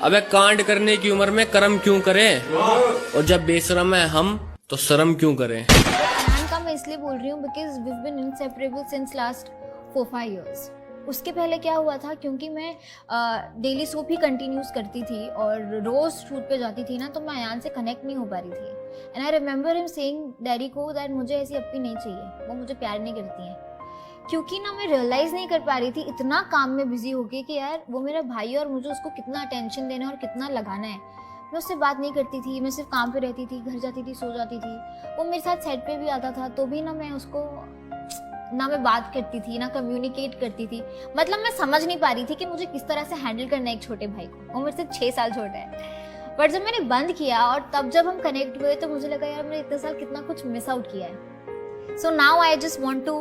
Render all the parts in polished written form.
अबे कांड करने की उम्र में कर्म क्यों करें, और जब बेशरम है हम तो शर्म क्यों करें। अयान का मैं इसलिए बोल रही हूँ because we have been inseparable since last 4-5 years। उसके पहले क्या हुआ था, क्योंकि मैं डेली सोप ही कंटिन्यूस करती थी और रोज शूट पे जाती थी ना, तो मैं अयान से कनेक्ट नहीं हो पा रही थी। And I remember him saying daddy को दैट मुझे ऐसी अपनी नहीं चाहिए, वो मुझे प्यार नहीं करती हैं। क्योंकि ना मैं रियलाइज़ नहीं कर पा रही थी इतना काम में बिजी हो गई कि यार वो मेरा भाई है और मुझे उसको कितना अटेंशन देना है और कितना लगाना है। मैं उससे बात नहीं करती थी, मैं सिर्फ काम पे रहती थी, घर जाती थी, सो जाती थी। वो मेरे साथ सेट पे भी आता था तो भी ना मैं उसको ना मैं बात करती थी ना कम्युनिकेट करती थी। मतलब मैं समझ नहीं पा रही थी कि मुझे किस तरह से हैंडल करना है एक छोटे भाई को। वो मेरे से 6 साल छोटा है। पर जब मैंने बंद किया और तब जब हम कनेक्ट हुए तो मुझे लगा यार मैंने इतने साल कितना कुछ मिस आउट किया है। So now I just want to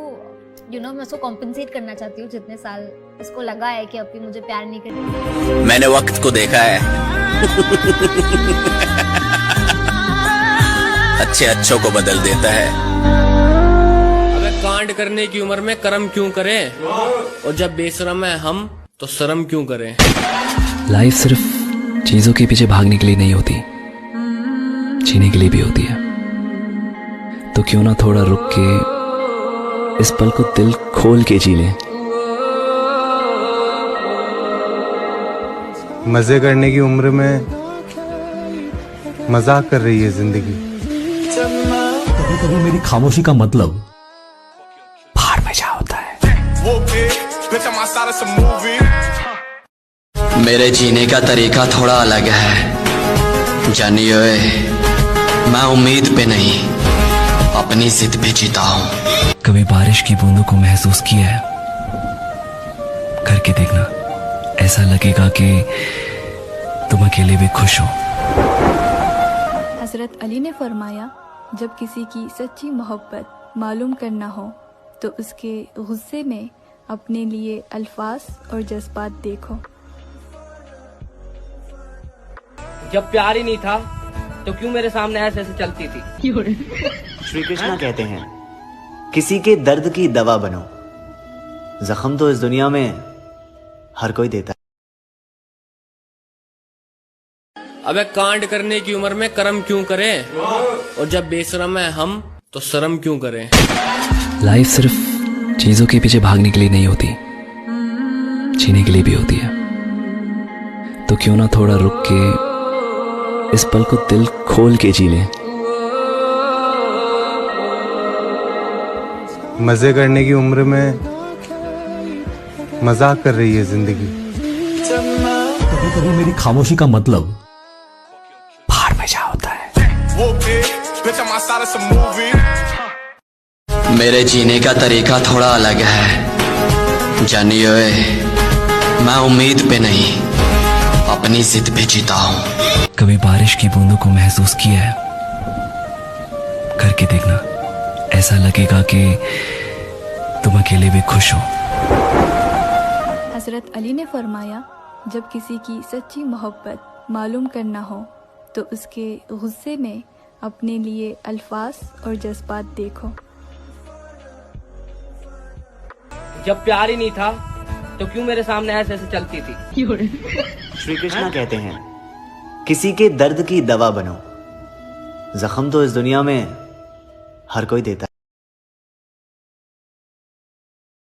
मैं उसको कॉम्पनसेट करना चाहती हूँ जितने साल इसको लगा है कि अभी मुझे प्यार नहीं करती। मैंने वक्त को देखा है अच्छे अच्छों को बदल देता है। अबे कांड करने की उम्र में कर्म क्यों करें, और जब बेशरम है हम तो शर्म क्यों करें। लाइफ सिर्फ चीजों के पीछे भागने के लिए नहीं होती, जीने के लिए भी होती है। तो क्यों ना थोड़ा रुक के इस पल को दिल खोल के जी लें। मजे करने की उम्र में मजाक कर रही है जिंदगी। कभी कभी मेरी खामोशी का मतलब बाहर में जा होता है। मेरे जीने का तरीका थोड़ा अलग है जानिए, मैं उम्मीद पे नहीं अपनी जिद पे जीता हूँ। कभी बारिश की बूंदों को महसूस किया है, करके देखना, ऐसा लगेगा कि तुम अकेले भी खुश हो। हजरत अली ने फरमाया, जब किसी की सच्ची मोहब्बत मालूम करना हो तो उसके गुस्से में अपने लिए अल्फाज और जज्बात देखो। जब प्यार ही नहीं था तो क्यों मेरे सामने ऐसे ऐसे चलती थी। श्री कृष्णा कहते हैं, किसी के दर्द की दवा बनो। जख्म तो इस दुनिया में हर कोई देता है। अबे कांड करने की उम्र में कर्म क्यों करें, और जब बेशरम है हम तो शर्म क्यों करें। लाइफ सिर्फ चीजों के पीछे भागने के लिए नहीं होती, जीने के लिए भी होती है। तो क्यों ना थोड़ा रुक के इस पल को दिल खोल के जी लें। मजे करने की उम्र में मजाक कर रही है जिंदगी। कभी कभी मेरी खामोशी का मतलब बाहर में जा होता है। मेरे जीने का तरीका थोड़ा अलग है जानिए, मैं उम्मीद पे नहीं अपनी जिद पे जीता हूँ। कभी बारिश की बूंदों को महसूस किया है, करके देखना, ऐसा लगेगा कि तुम अकेले भी खुश हो। हजरत अली ने फरमाया, जब किसी की सच्ची मोहब्बत मालूम करना हो तो उसके गुस्से में अपने लिए अल्फाज और जज्बात देखो। जब प्यार ही नहीं था तो क्यों मेरे सामने ऐसे ऐसे चलती थी। श्री कृष्णा कहते हैं, किसी के दर्द की दवा बनो। जख्म तो इस दुनिया में हर कोई देता है।